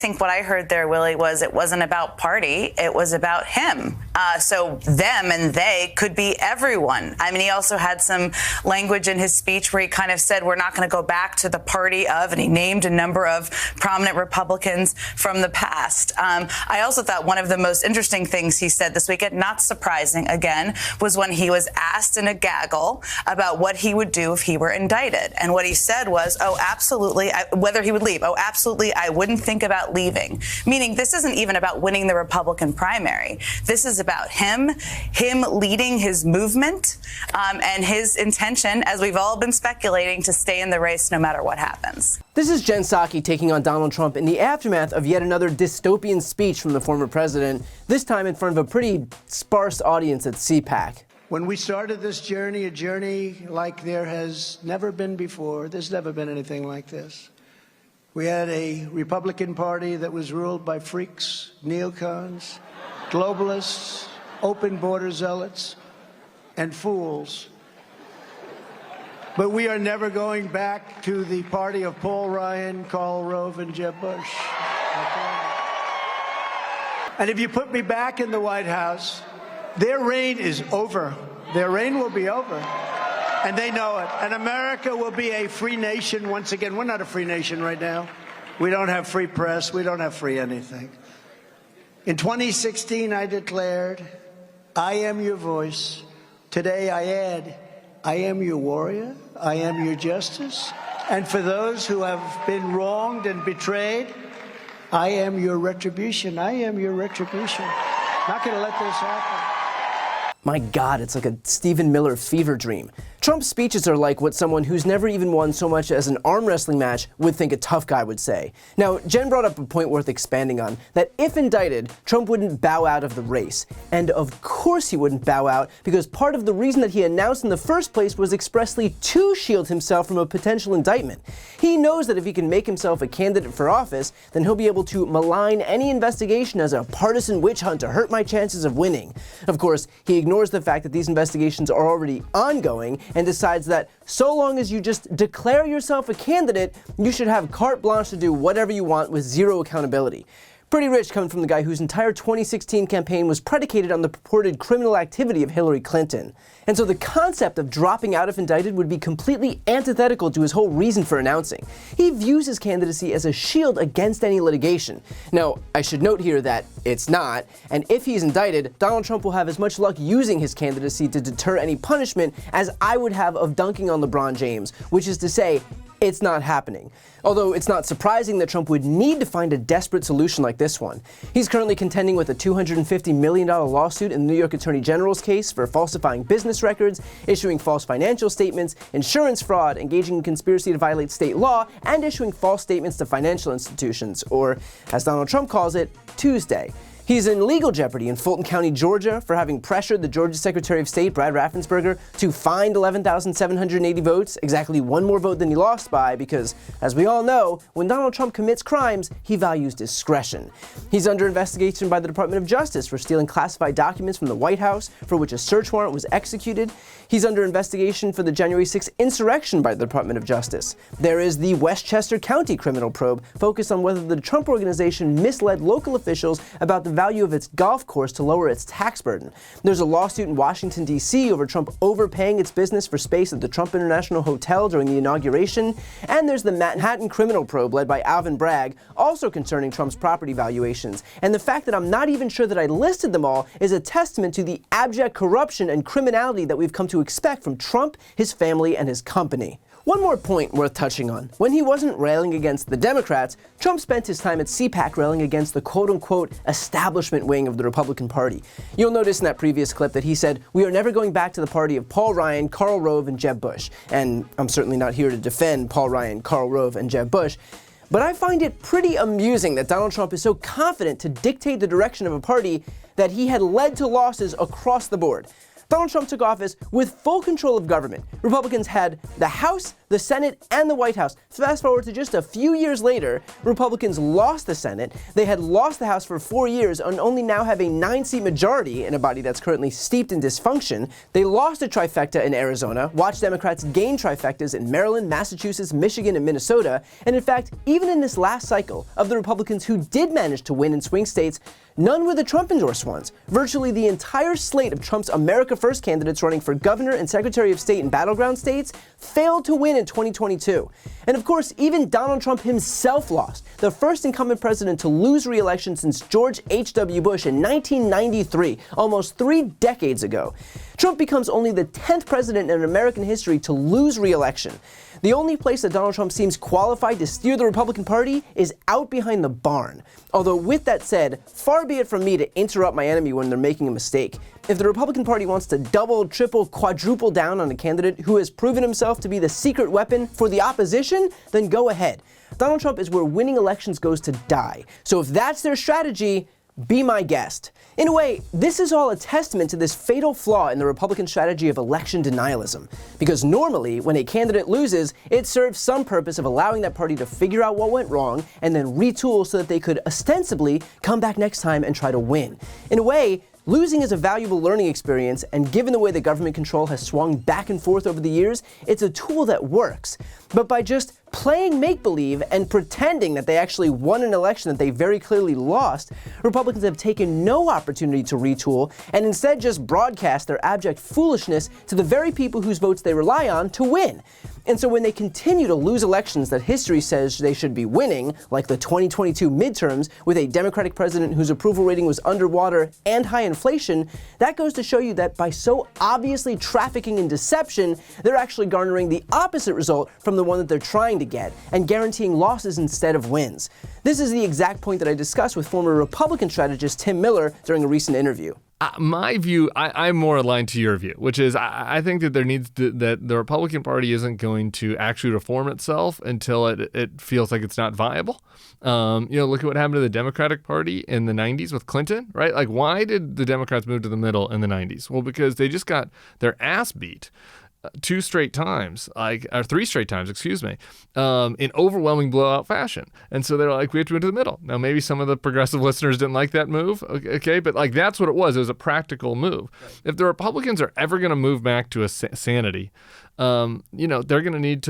think what I heard there, Willie, was it wasn't about party, it was about him. So them and they could be everyone. I mean, he also had some language in his speech where he kind of said, we're not going to go back to the party of, and he named a number of prominent Republicans from the past. I also thought one of the most interesting things he said this weekend, not surprising again, was when he was asked in a gaggle about what he would do if he were indicted. And what he said was, oh, absolutely, whether he would leave. Oh, absolutely, I wouldn't think about leaving. Meaning this isn't even about winning the Republican primary. This is about him leading his movement and his intention, as we've all been speculating, to stay in the race no matter what happens. This is Jen Psaki taking on Donald Trump in the aftermath of yet another dystopian speech from the former president, this time in front of a pretty sparse audience at CPAC. When we started this journey, a journey like there has never been before, there's never been anything like this. We had a Republican Party that was ruled by freaks, neocons, globalists, open border zealots, and fools. But we are never going back to the party of Paul Ryan, Karl Rove, and Jeb Bush. And if you put me back in the White House, their reign is over. Their reign will be over. And they know it. And America will be a free nation once again. We're not a free nation right now. We don't have free press. We don't have free anything. In 2016, I declared, I am your voice. Today I add, I am your warrior. I am your justice. And for those who have been wronged and betrayed, I am your retribution. I am your retribution. Not going to let this happen. My God, it's like a Stephen Miller fever dream. Trump's speeches are like what someone who's never even won so much as an arm wrestling match would think a tough guy would say. Now, Jen brought up a point worth expanding on, that if indicted, Trump wouldn't bow out of the race. And of course he wouldn't bow out, because part of the reason that he announced in the first place was expressly to shield himself from a potential indictment. He knows that if he can make himself a candidate for office, then he'll be able to malign any investigation as a partisan witch hunt to hurt my chances of winning. Of course, he ignores the fact that these investigations are already ongoing and decides that so long as you just declare yourself a candidate, you should have carte blanche to do whatever you want with zero accountability. Pretty rich coming from the guy whose entire 2016 campaign was predicated on the purported criminal activity of Hillary Clinton. And so the concept of dropping out if indicted would be completely antithetical to his whole reason for announcing. He views his candidacy as a shield against any litigation. Now, I should note here that it's not, and if he's indicted, Donald Trump will have as much luck using his candidacy to deter any punishment as I would have of dunking on LeBron James, which is to say, it's not happening. Although it's not surprising that Trump would need to find a desperate solution like this one. He's currently contending with a $250 million lawsuit in the New York Attorney General's case for falsifying business records, issuing false financial statements, insurance fraud, engaging in conspiracy to violate state law, and issuing false statements to financial institutions, or, as Donald Trump calls it, Tuesday. He's in legal jeopardy in Fulton County, Georgia, for having pressured the Georgia Secretary of State, Brad Raffensperger, to find 11,780 votes, exactly one more vote than he lost by, because, as we all know, when Donald Trump commits crimes, he values discretion. He's under investigation by the Department of Justice for stealing classified documents from the White House, for which a search warrant was executed. He's under investigation for the January 6th insurrection by the Department of Justice. There is the Westchester County criminal probe focused on whether the Trump Organization misled local officials about the value of its golf course to lower its tax burden. There's a lawsuit in Washington, D.C. over Trump overpaying its business for space at the Trump International Hotel during the inauguration. And there's the Manhattan criminal probe led by Alvin Bragg, also concerning Trump's property valuations. And the fact that I'm not even sure that I listed them all is a testament to the abject corruption and criminality that we've come to expect from Trump, his family, and his company. One more point worth touching on. When he wasn't railing against the Democrats, Trump spent his time at CPAC railing against the quote-unquote establishment wing of the Republican Party. You'll notice in that previous clip that he said, "We are never going back to the party of Paul Ryan, Karl Rove, and Jeb Bush." And I'm certainly not here to defend Paul Ryan, Karl Rove, and Jeb Bush, but I find it pretty amusing that Donald Trump is so confident to dictate the direction of a party that he had led to losses across the board. Donald Trump took office with full control of government. Republicans had the House, the Senate, and the White House. Fast forward to just a few years later, Republicans lost the Senate. They had lost the House for 4 years and only now have a 9-seat majority in a body that's currently steeped in dysfunction. They lost a trifecta in Arizona, watched Democrats gain trifectas in Maryland, Massachusetts, Michigan, and Minnesota. And in fact, even in this last cycle of the Republicans who did manage to win in swing states, none were the Trump-endorsed ones. Virtually the entire slate of Trump's America First candidates running for governor and secretary of state in battleground states failed to win in 2022. And of course, even Donald Trump himself lost, the first incumbent president to lose re-election since George H.W. Bush in 1993, almost 3 decades ago. Trump becomes only the 10th president in American history to lose re-election. The only place that Donald Trump seems qualified to steer the Republican Party is out behind the barn. Although with that said, far be it from me to interrupt my enemy when they're making a mistake. If the Republican Party wants to double, triple, quadruple down on a candidate who has proven himself to be the secret weapon for the opposition, then go ahead. Donald Trump is where winning elections goes to die. So if that's their strategy, be my guest. In a way, this is all a testament to this fatal flaw in the Republican strategy of election denialism. Because normally, when a candidate loses, it serves some purpose of allowing that party to figure out what went wrong and then retool so that they could ostensibly come back next time and try to win. In a way, losing is a valuable learning experience, and given the way the government control has swung back and forth over the years, it's a tool that works. But by just playing make-believe and pretending that they actually won an election that they very clearly lost, Republicans have taken no opportunity to retool and instead just broadcast their abject foolishness to the very people whose votes they rely on to win. And so when they continue to lose elections that history says they should be winning, like the 2022 midterms with a Democratic president whose approval rating was underwater and high inflation, that goes to show you that by so obviously trafficking in deception, they're actually garnering the opposite result from the one that they're trying to get, and guaranteeing losses instead of wins. This is the exact point that I discussed with former Republican strategist Tim Miller during a recent interview. My view, I'm more aligned to your view, which is I think that that the Republican Party isn't going to actually reform itself until it feels like it's not viable. Look at what happened to the Democratic Party in the 90s with Clinton, right? Like, why did the Democrats move to the middle in the 90s? Well, because they just got their ass beat 3 straight times, in overwhelming blowout fashion. And so they're like, we have to go to the middle. Now, maybe some of the progressive listeners didn't like that move, okay? But like, that's what it was. It was a practical move. Right. If the Republicans are ever going to move back to a sanity, they're going to need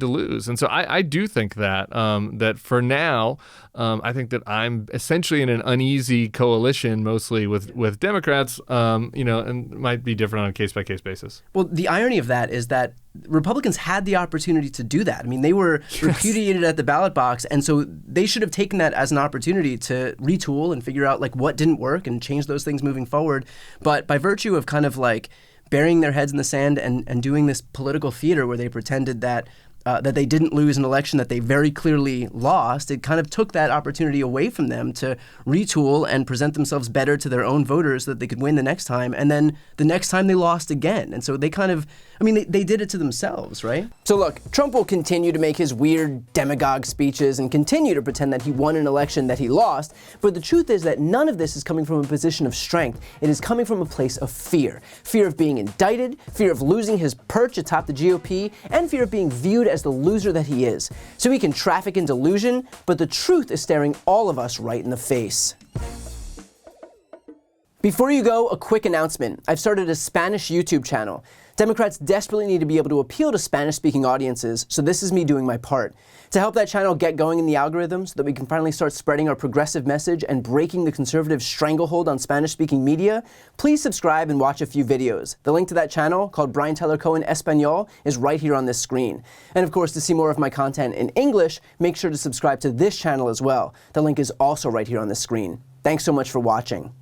to lose. And so I do think that that for now, I think that I'm essentially in an uneasy coalition, mostly with Democrats, and might be different on a case-by-case basis. Well, the irony of that is that Republicans had the opportunity to do that. I mean, they were repudiated at the ballot box, and so they should have taken that as an opportunity to retool and figure out like what didn't work and change those things moving forward. But by virtue of kind of like burying their heads in the sand and doing this political theater where they pretended that they didn't lose an election that they very clearly lost, it kind of took that opportunity away from them to retool and present themselves better to their own voters so that they could win the next time. And then the next time they lost again. And so they kind of, they did it to themselves, right? So look, Trump will continue to make his weird demagogue speeches and continue to pretend that he won an election that he lost. But the truth is that none of this is coming from a position of strength. It is coming from a place of fear. Fear of being indicted, fear of losing his perch atop the GOP, and fear of being viewed as the loser that he is. So he can traffic in delusion, but the truth is staring all of us right in the face. Before you go, a quick announcement. I've started a Spanish YouTube channel. Democrats desperately need to be able to appeal to Spanish-speaking audiences, so this is me doing my part. To help that channel get going in the algorithm so that we can finally start spreading our progressive message and breaking the conservative stranglehold on Spanish-speaking media, please subscribe and watch a few videos. The link to that channel, called Brian Tyler Cohen Espanol, is right here on this screen. And of course, to see more of my content in English, make sure to subscribe to this channel as well. The link is also right here on this screen. Thanks so much for watching.